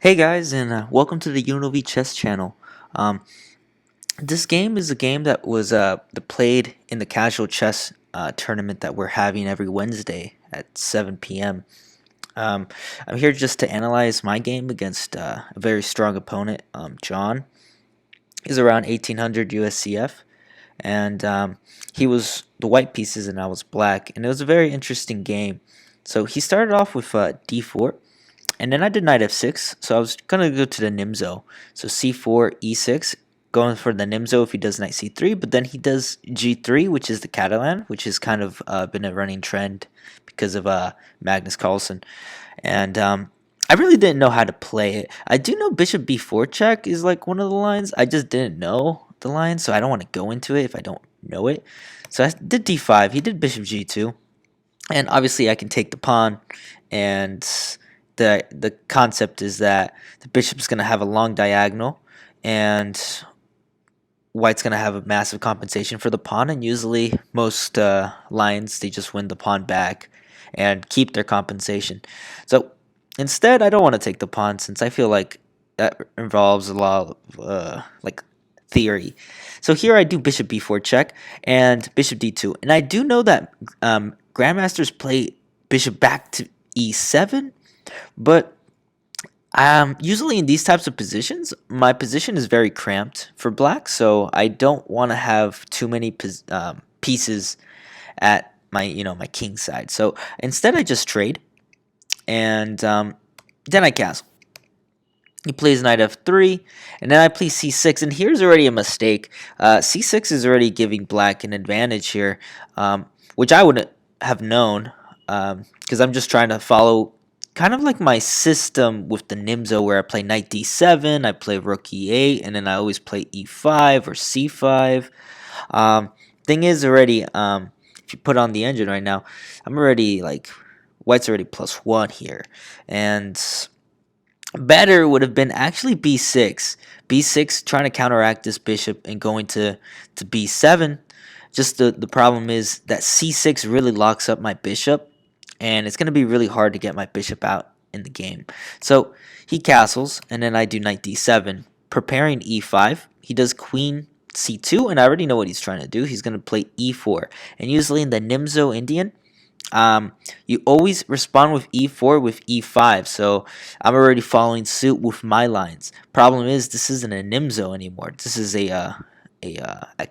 Hey guys, and welcome to the UNLV Chess Channel. Um, this game is a game that was played in the casual chess tournament that we're having every Wednesday at 7 p.m. Um, I'm here just to analyze my game against a very strong opponent. John is around 1800 USCF, and he was the white pieces and I was black, and it was a very interesting game. So he started off with d4. And then I did knight f6, so I was going to go to the Nimzo. So c4, e6, going for the Nimzo if he does knight c3, but then he does g3, which is the Catalan, which has kind of been a running trend because of Magnus Carlsen. And I really didn't know how to play it. I do know bishop b4 check is like one of the lines. I just didn't know the line, so I don't want to go into it if I don't know it. So I did d5, he did bishop g2, and obviously I can take the pawn, and the concept is that the bishop's going to have a long diagonal, and white's going to have a massive compensation for the pawn, and usually most lines, they just win the pawn back and keep their compensation. So instead, I don't want to take the pawn since I feel like that involves a lot of like theory. So here I do bishop b4 check and bishop d2, and I do know that grandmasters play bishop back to e7, but usually in these types of positions, my position is very cramped for black, so I don't want to have too many pieces at my king side. So instead, I just trade, and then I castle. He plays knight f3, and then I play c6, and here's already a mistake. C6 is already giving black an advantage here, which I wouldn't have known, because I'm just trying to follow kind of like my system with the Nimzo, where I play knight d7, I play rook e8, and then I always play e5 or c5. Thing is already, if you put on the engine right now, I'm already like, white's already +1 here, and better would have been actually b6. b6 trying to counteract this bishop and going to b7. Just the problem is that c6 really locks up my bishop, and it's going to be really hard to get my bishop out in the game. So he castles, and then I do knight d7, preparing e5. He does queen c2, and I already know what he's trying to do. He's going to play e4. And usually in the Nimzo Indian, you always respond with e4 with e5, so I'm already following suit with my lines. Problem is, this isn't a Nimzo anymore. This is a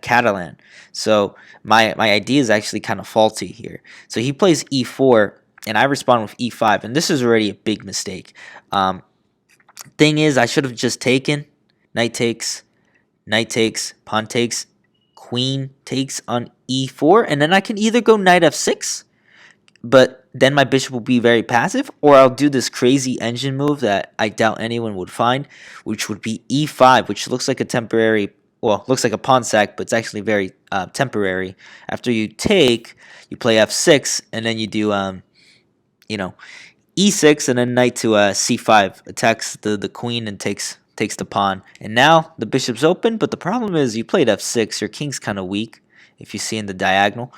Catalan, so my idea is actually kind of faulty here. So he plays e4, and I respond with e5, and this is already a big mistake. Thing is, I should have just taken knight takes, pawn takes, queen takes on e4, and then I can either go knight f6, but then my bishop will be very passive, or I'll do this crazy engine move that I doubt anyone would find, which would be e5, which looks like a temporary, well, looks like a pawn sack, but it's actually very temporary. After you take, you play f6, and then you do, e6, and then knight to c5, attacks the queen and takes the pawn. And now the bishop's open, but the problem is you played f6, your king's kind of weak, if you see in the diagonal.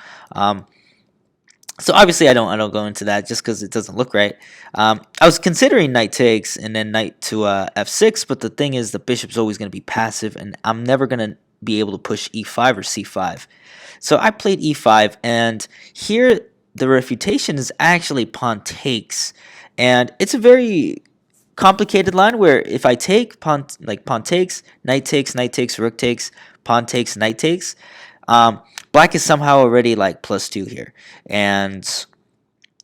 So obviously I don't go into that just because it doesn't look right. I was considering knight takes and then knight to f6, but the thing is the bishop's always going to be passive, and I'm never going to be able to push e5 or c5. So I played e5, and here the refutation is actually pawn takes, and it's a very complicated line where if I take pawn takes, knight takes, rook takes, pawn takes, knight takes. Black is somehow already like +2 here, and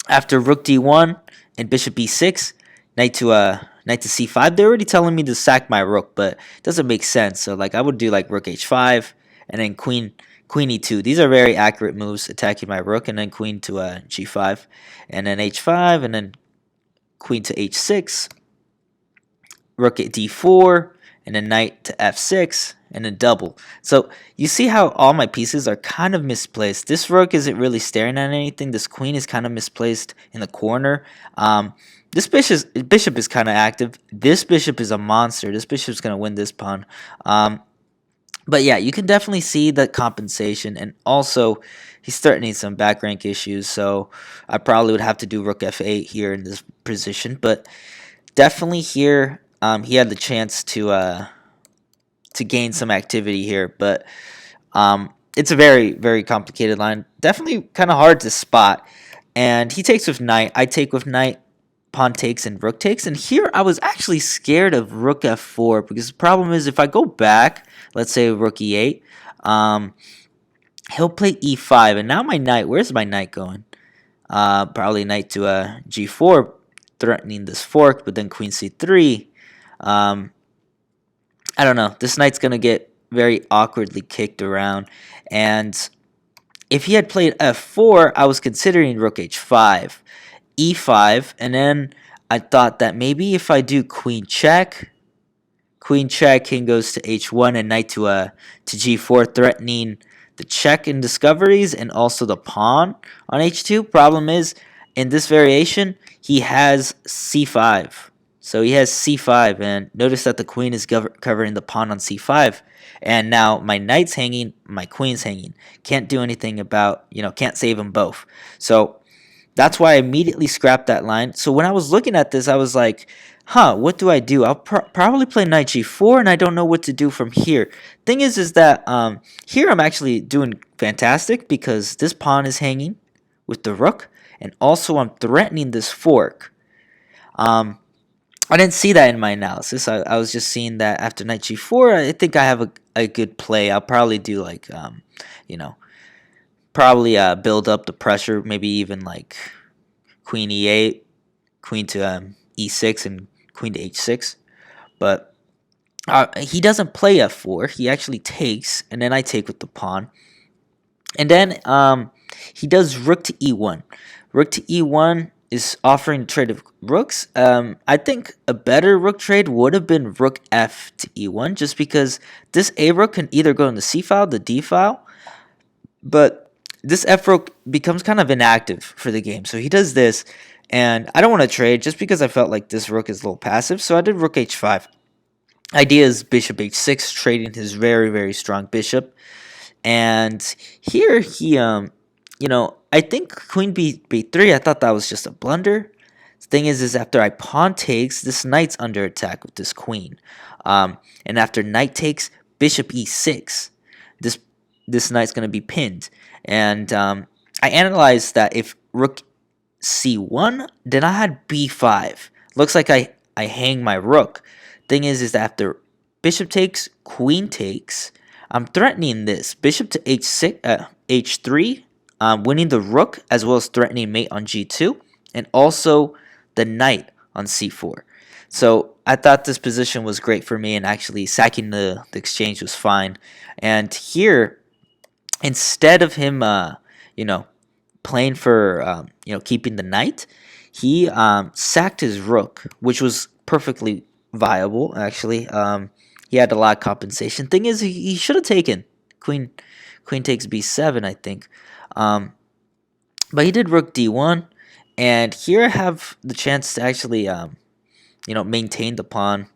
after rook d1 and bishop b6, knight to c5, they're already telling me to sack my rook, but it doesn't make sense. So like I would do like rook h5 and then queen e2. These are very accurate moves, attacking my rook, and then queen to g5, and then h5, and then queen to h6, rook at d4, and then knight to f6, and then double. So you see how all my pieces are kind of misplaced. This rook isn't really staring at anything. This queen is kind of misplaced in the corner. This bishop is kind of active. This bishop is a monster. This bishop's going to win this pawn. But yeah, you can definitely see the compensation, and also he's starting to need some back rank issues, so I probably would have to do rook f8 here in this position. But definitely here, he had the chance to gain some activity here, but it's a very, very complicated line. Definitely kind of hard to spot. And he takes with knight. I take with knight. Pawn takes and rook takes. And here I was actually scared of rook f4 because the problem is if I go back, let's say rook e8, he'll play e5. And now my knight, where's my knight going? Probably knight to g4, threatening this fork, but then queen c3. I don't know. This knight's going to get very awkwardly kicked around. And if he had played f4, I was considering rook h5, e5, and then I thought that maybe if I do queen check, king goes to h1, and knight to g4, threatening the check in discoveries and also the pawn on h2. Problem is, in this variation, he has c5. So he has c5, and notice that the queen is covering the pawn on c5. And now my knight's hanging, my queen's hanging. Can't do anything about, can't save them both. So that's why I immediately scrapped that line. So when I was looking at this, I was like, what do I do? I'll probably play knight g4, and I don't know what to do from here. Thing is that here I'm actually doing fantastic because this pawn is hanging with the rook, and also I'm threatening this fork. I didn't see that in my analysis. I was just seeing that after knight g4, I think I have a good play. I'll probably do like, probably build up the pressure, maybe even like queen e8, queen to e6, and queen to h6. But he doesn't play f4. He actually takes, and then I take with the pawn. And then he does rook to e1. Rook to e1 is offering a trade of rooks. I think a better rook trade would have been rook f to e1, just because this a rook can either go in the c file, the d file, but this f rook becomes kind of inactive for the game. So he does this, and I don't want to trade just because I felt like this rook is a little passive, so I did rook h5. Idea is bishop h6, trading his very, very strong bishop. And here he, I think queen b3, I thought that was just a blunder. The thing is after I pawn takes, this knight's under attack with this queen. And after knight takes, bishop e6, this knight's going to be pinned. And I analyzed that if rook c1, then I had b5. Looks like I hang my rook. Thing is that after bishop takes, queen takes, I'm threatening this. Bishop to h6, h3, winning the rook, as well as threatening mate on g2, and also the knight on c4. So I thought this position was great for me, and actually sacking the exchange was fine. And here, instead of him, playing for, keeping the knight, he sacked his rook, which was perfectly viable, actually. He had a lot of compensation. Thing is, he should have taken queen takes b7, I think. But he did rook d1, and here I have the chance to actually, maintain the pawn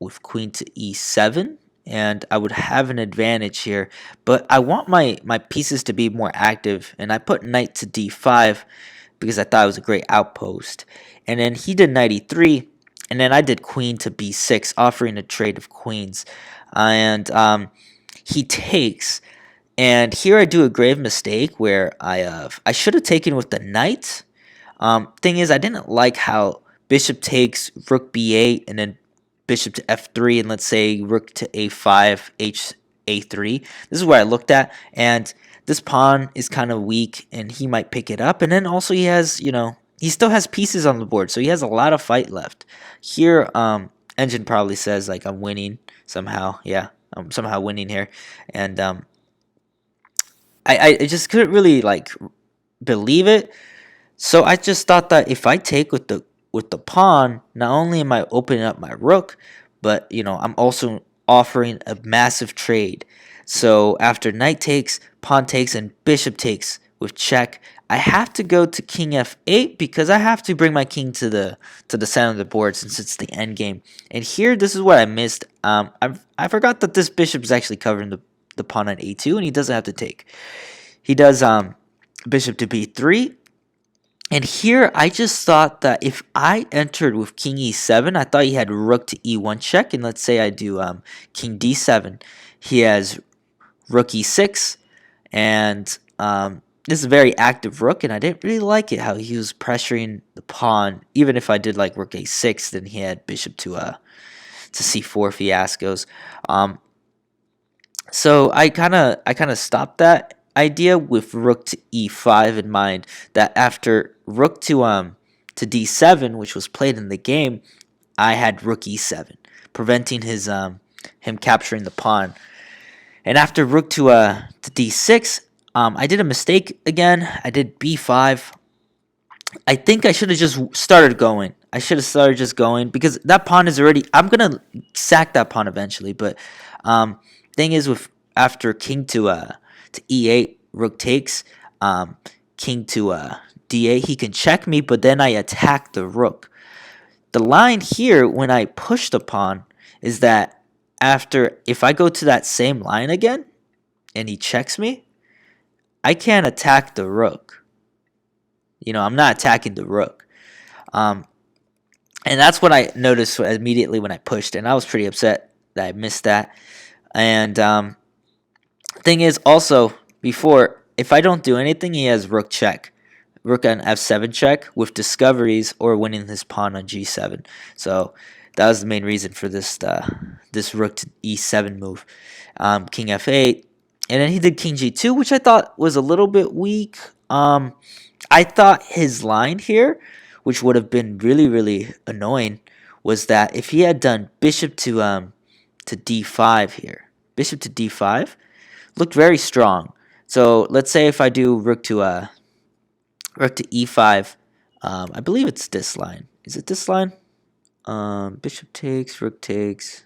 with queen to e7, and I would have an advantage here. But I want my pieces to be more active, and I put knight to d5 because I thought it was a great outpost. And then he did knight e3, and then I did queen to b6, offering a trade of queens. And he takes. And here I do a grave mistake where I should have taken with the knight. Thing is, I didn't like how bishop takes, rook b8, and then bishop to f3, and let's say rook to a5, a3. This is where I looked at, and this pawn is kind of weak, and he might pick it up. And then also he has, he still has pieces on the board, so he has a lot of fight left. Here, Engine probably says, like, I'm winning somehow. Yeah, I'm somehow winning here. And I just couldn't really, like, believe it. So I just thought that if I take with the pawn, not only am I opening up my rook, but, I'm also offering a massive trade. So after knight takes, pawn takes, and bishop takes with check, I have to go to king f8 because I have to bring my king to the center of the board since it's the end game. And here, this is what I missed. I forgot that this bishop is actually covering the pawn on a2, and he doesn't have to take. He does bishop to b3, And here I just thought that if I entered with king e7, I thought he had rook to e1 check, and let's say I do king d7. He has rook e6, and this is a very active rook, and I didn't really like it how he was pressuring the pawn. Even if I did like rook a6, then he had bishop to c4 fiascos. So I kind of stopped that idea with rook to e5 in mind. That after rook to d7, which was played in the game, I had rook e7, preventing him capturing the pawn. And after rook to d6, I did a mistake again. I did b5. I think I should have just started going. I should have started just going because that pawn is already. I'm gonna sack that pawn eventually. But thing is, with after king to e8, rook takes. King to d8, he can check me, but then I attack the rook. The line here when I push the pawn is that after if I go to that same line again and he checks me, I can't attack the rook. I'm not attacking the rook. Um, and that's what I noticed immediately when I pushed, and I was pretty upset that I missed that. And thing is, also, before, if I don't do anything, he has rook check. Rook on f7 check with discoveries or winning his pawn on g7. So that was the main reason for this rook to e7 move. King f8. And then he did king g2, which I thought was a little bit weak. I thought his line here, which would have been really, really annoying, was that if he had done bishop to d5 here, bishop to d5, looked very strong. So let's say if I do rook to e5, I believe it's this line. Is it this line? Bishop takes, rook takes.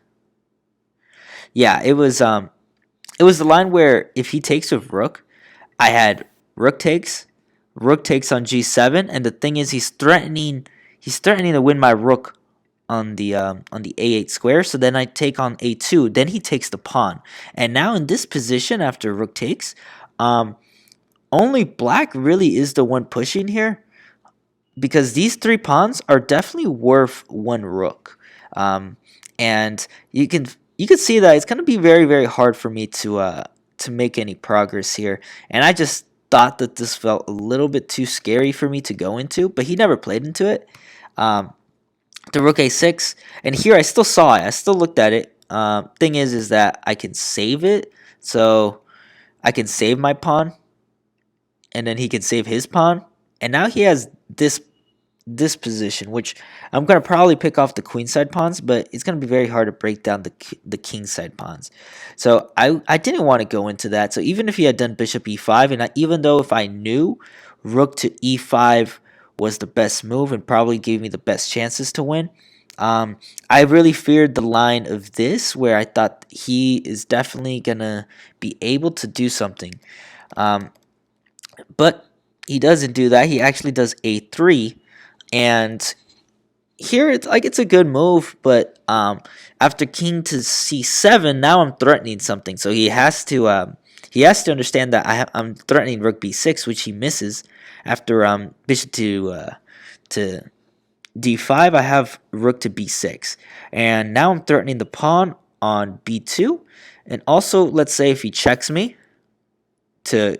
Yeah, it was the line where if he takes with rook, I had rook takes on g7, and the thing is he's threatening to win my rook on the a8 square. So then I take on a2. Then he takes the pawn, and now in this position after rook takes, only black really is the one pushing here because these three pawns are definitely worth one rook, and you can see that it's going to be very, very hard for me to make any progress here. And I just thought that this felt a little bit too scary for me to go into, but he never played into it. The rook a6, and here I still saw it. I still looked at it. Thing is that I can save it, so I can save my pawn, and then he can save his pawn, and now he has this position, which I'm gonna probably pick off the queenside pawns, but it's gonna be very hard to break down the kingside pawns. So I didn't want to go into that. So even if he had done bishop e5, and even though if I knew rook to e5 was the best move and probably gave me the best chances to win, I really feared the line of this, where I thought he is definitely gonna be able to do something, but he doesn't do that. He actually does a3. And here it's a good move, but after king to c7, now I'm threatening something. So he has to understand that I'm threatening rook b6, which he misses. After bishop to d5, I have rook to b6, and now I'm threatening the pawn on b2. And also, let's say if he checks me to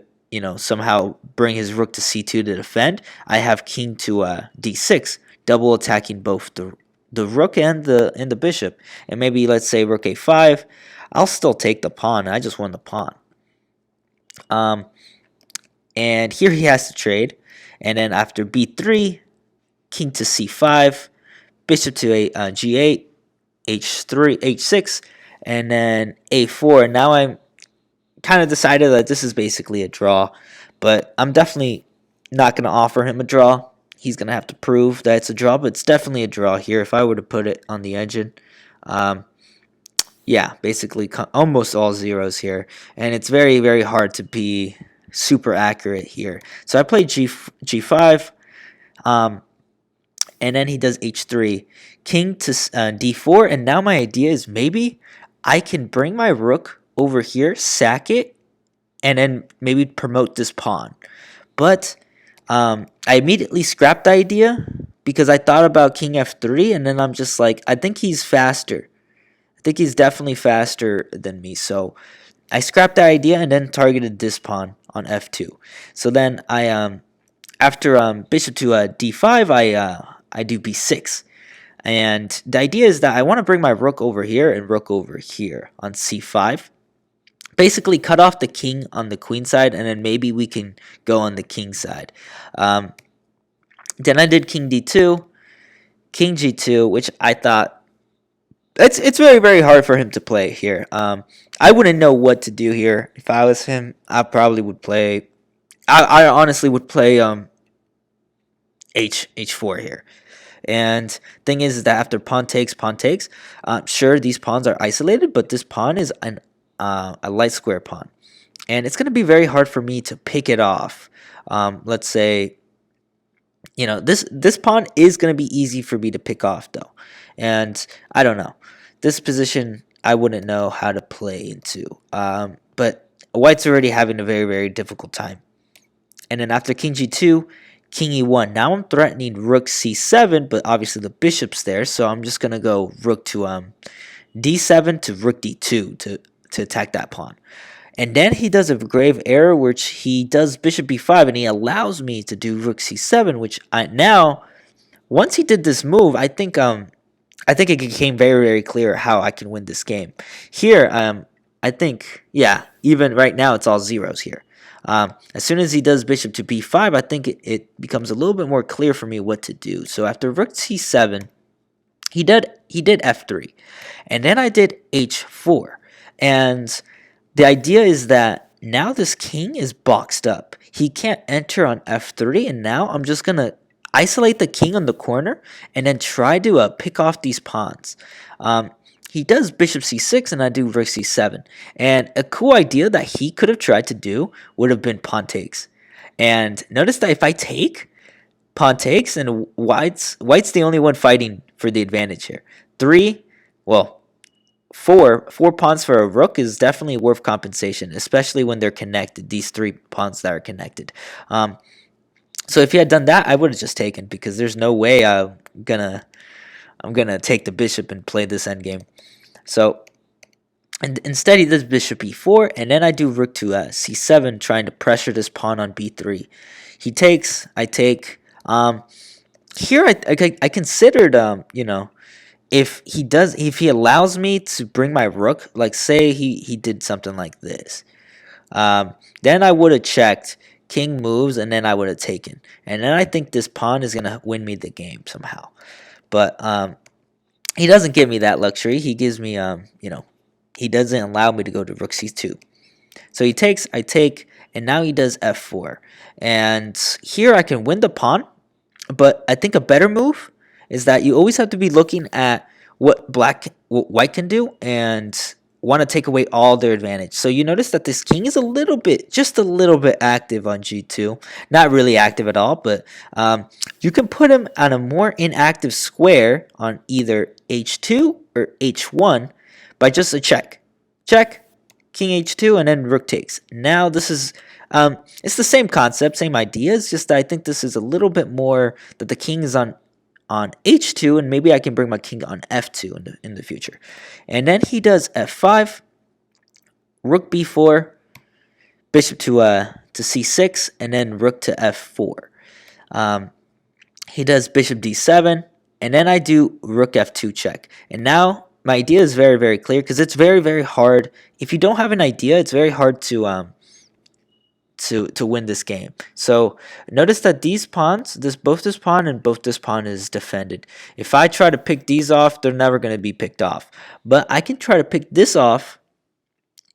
somehow bring his rook to c2 to defend, I have king to d6, double attacking both the rook and the bishop. And maybe let's say rook a5, I'll still take the pawn. I just won the pawn. And here he has to trade, and then after b3, king to c5, bishop to g8, h3, h6, and then a4. And now I'm kind of decided that this is basically a draw, but I'm definitely not going to offer him a draw. He's going to have to prove that it's a draw, but it's definitely a draw here if I were to put it on the engine. Yeah, basically almost all zeros here, and it's very, very hard to be super accurate here. So I played g5, and then he does h3, king to d4, and now my idea is maybe I can bring my rook over here, sack it, and then maybe promote this pawn. But I immediately scrapped the idea because I thought about king f3, and then I'm just like, I think he's faster. I think he's definitely faster than me. So I scrapped that idea and then targeted this pawn on f2. So then after bishop to d5, I do b6. And the idea is that I want to bring my rook over here and rook over here on c5. Basically cut off the king on the queen side, and then maybe we can go on the king side. Then I did king d2, king g2, which I thought it's very very hard for him to play here. I wouldn't know what to do here if I was him. I probably would play. I honestly would play h4 here. And thing is that after pawn takes, sure these pawns are isolated, but this pawn is a light square pawn, and it's going to be very hard for me to pick it off. Let's say, this pawn is going to be easy for me to pick off though, and I don't know. This position I wouldn't know how to play into, but white's already having a very very difficult time. And then after king g2, king e1. Now I'm threatening rook c7, but obviously the bishop's there, so I'm just gonna go rook to d7 to rook d2 to attack that pawn. And then he does a grave error, which he does bishop b5, and he allows me to do rook c7, which now once he did this move, I think it became very very clear how I can win this game. Here, I think, yeah, even right now it's all zeros here. As soon as he does bishop to b5, I think it becomes a little bit more clear for me what to do. So after rook c7, he did f3, and then I did h4. And the idea is that now this king is boxed up. He can't enter on f3, and now I'm just going to isolate the king on the corner and then try to pick off these pawns. He does bishop c6, and I do rook c7. And a cool idea that he could have tried to do would have been pawn takes. And notice that if I take, pawn takes, and white's the only one fighting for the advantage here. Four pawns for a rook is definitely worth compensation, especially when they're connected, these 3 pawns that are connected. So if he had done that, I would have just taken, because there's no way I'm gonna take the bishop and play this endgame. So instead he does bishop e4, and then I do rook to c7, trying to pressure this pawn on b3. He takes, I take. Here I considered, if he allows me to bring my rook, like say he did something like this, then I would have checked, king moves, and then I would have taken. And then I think this pawn is gonna win me the game somehow. But he doesn't give me that luxury. He gives me, he doesn't allow me to go to rook c2. So he takes, I take, and now he does f4. And here I can win the pawn, but I think a better move is that you always have to be looking at what white can do and want to take away all their advantage. So you notice that this king is just a little bit active on g2. Not really active at all, but you can put him on a more inactive square on either h2 or h1 by just a check. Check, king h2, and then rook takes. Now this is, it's the same concept, same idea. It's just that I think this is a little bit more that the king is on h2, and maybe I can bring my king on f2 in the future. And then he does f5, rook b4, bishop to c6, and then rook to f4. He does bishop d7, and then I do rook f2 check. And now my idea is very very clear, because it's very very hard. If you don't have an idea, it's very hard to win this game. So notice that these pawns, both this pawn and both this pawn is defended. If I try to pick these off, they're never going to be picked off. But I can try to pick this off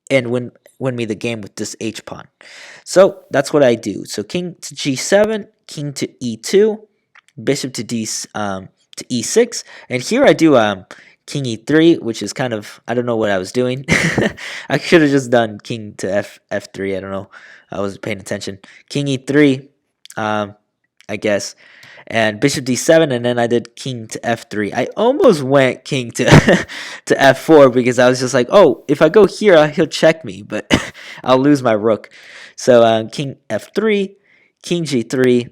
and win me the game with this h pawn. So that's what I do. So king to g7, king to e2, bishop to e6, and here I do king e3, which is kind of, I don't know what I was doing. I should have just done king to f3. I don't know. I wasn't paying attention. King e3, I guess, and bishop d7, and then I did king to f3. I almost went king to to f4, because I was just like, oh, if I go here, he'll check me, but I'll lose my rook. So king f3, king g3,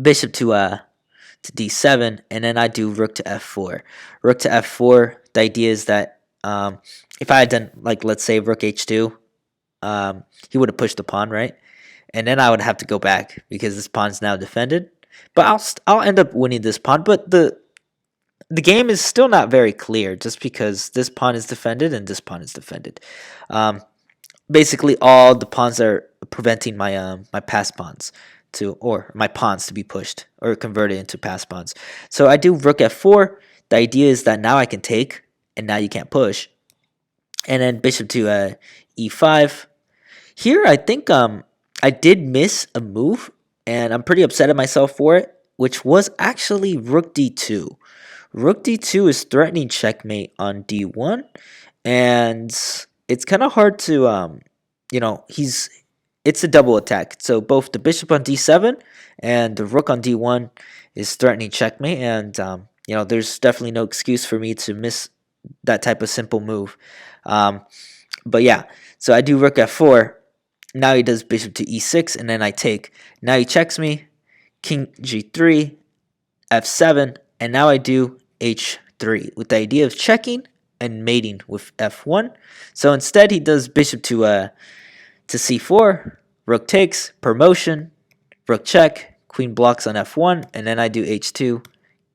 bishop to d7, and then I do rook to f4. Rook to f4. The idea is that if I had done, like, let's say rook h2, he would have pushed the pawn, right? And then I would have to go back because this pawn's now defended. But I'll end up winning this pawn. But the game is still not very clear, just because this pawn is defended and this pawn is defended. Um, Basically, all the pawns are preventing my pass pawns or my pawns to be pushed or converted into pass pawns. So I do rook f4. The idea is that now I can take, and now you can't push. And then bishop to e5. Here, I think I did miss a move, and I'm pretty upset at myself for it, which was actually rook d2. Rook d2 is threatening checkmate on d1, and it's kind of hard to it's a double attack. So both the bishop on d7 and the rook on d1 is threatening checkmate, and there's definitely no excuse for me to miss that type of simple move. But yeah, so I do rook f4. Now he does bishop to e6, and then I take. Now he checks me, king g3, f7, and now I do h3 with the idea of checking and mating with f1. So instead, he does bishop to c4, rook takes, promotion, rook check, queen blocks on f1, and then I do h2,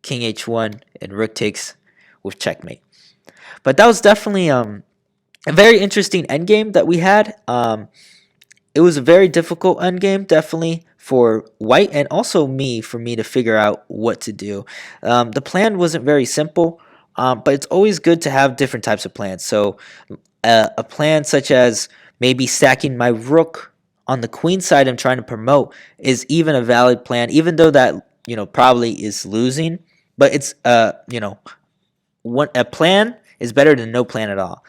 king h1, and rook takes with checkmate. But that was definitely a very interesting endgame that we had. It was a very difficult endgame, definitely, for white and also for me to figure out what to do. The plan wasn't very simple, but it's always good to have different types of plans. So a plan such as maybe stacking my rook on the queen side and trying to promote is even a valid plan, even though that probably is losing. But it's a plan is better than no plan at all.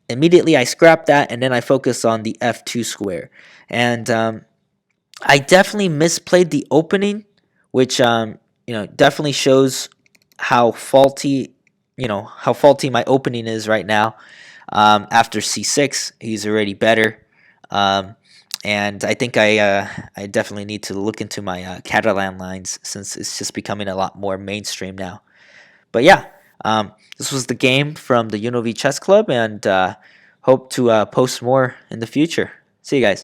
Immediately I scrap that, and then I focus on the f2 square. And I definitely misplayed the opening, which definitely shows how faulty my opening is right now. After c6, he's already better. And I think I definitely need to look into my Catalan lines, since it's just becoming a lot more mainstream now. But yeah, this was the game from the UNLV Chess Club, and hope to post more in the future. See you guys.